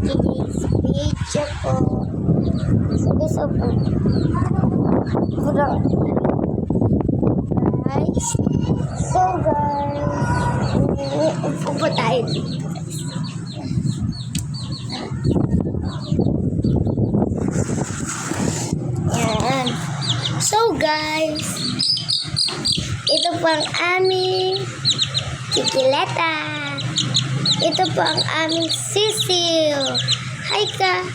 today's video ko. So guys, upo tayo dito. Yan. So guys, ito po ang aming Kikileta. Ito po ang aming Sisil. Hi ka.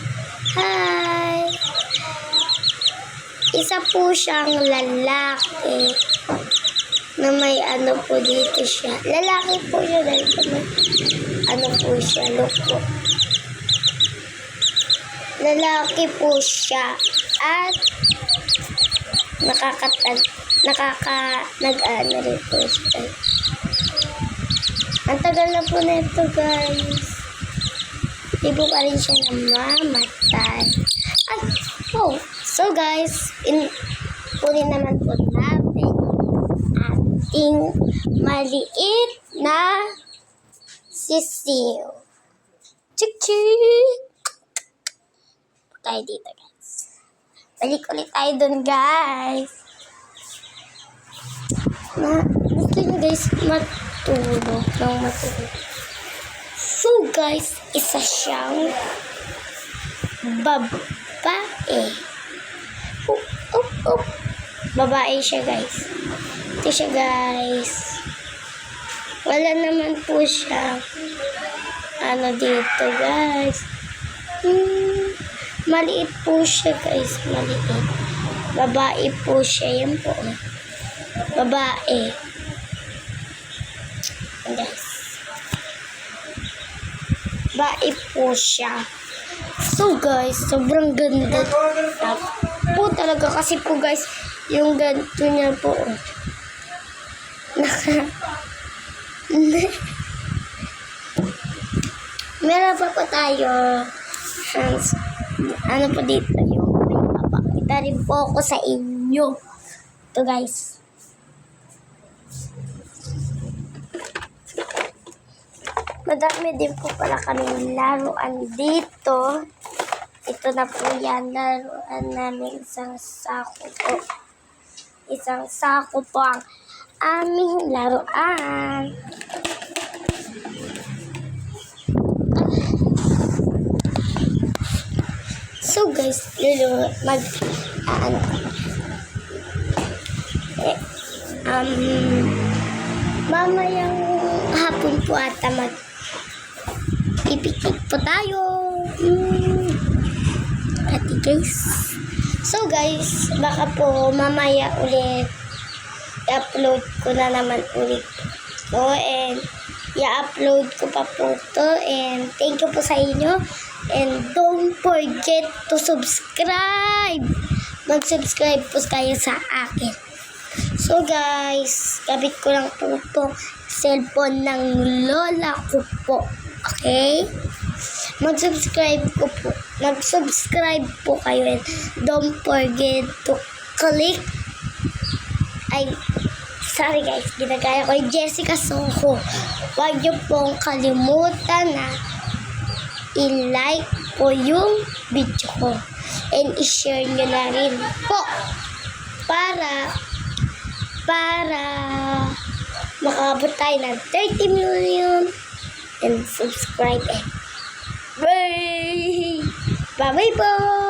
Hi. Isa po siyang lalaki na may ano po dito siya. Lalaki po siya dahil may ano po siya. Look po. Lalaki po siya at nag-ano rin po siya. Ang tagal na po na ito, guys. Di po pa rin siya namamatay. At, so guys, kunin naman po natin ating maliit na sisiw. Chik-chik! Tayo dito, guys. Balik ulit tayo dun, guys. Gusto nyo, guys, matulog. So, guys, isa siyang babae. Babae siya, guys. Ito siya, guys. Wala naman po siya ano dito, guys. Maliit po siya, guys. Maliit. Babae po siya. Yan po. Babae. Guys. Babae po siya. So, guys, sobrang ganda po talaga. Kasi po, guys, yung ganito niya po. Meron pa po tayo. Ano po dito yung may papakita rin po ako sa inyo. Ito, guys. Madami din po pala kaming laruan dito. Ito na po yan. Laruan namin. Isang sako po. Isang sako po ang aming laruan. So guys, mamayang hapon po ata ipiknik po tayo. Ati guys. So guys, baka po mamaya ulit i-upload ko na naman ulit po, and i-upload ko pa po to, and thank you po sa inyo, and don't forget to subscribe. Mag-subscribe po kayo sa akin. So guys, kabit ko lang po itong cellphone ng lola ko po. Okay? Mag-subscribe po kayo, and don't forget to click. Sorry guys, ginagaya ko yung Jessica Soho. Huwag niyo pong kalimutan na i-like po yung video ko, and i-share nyo na rin po para makabot tayo ng 30 million and subscribe. Bye! Bye-bye po!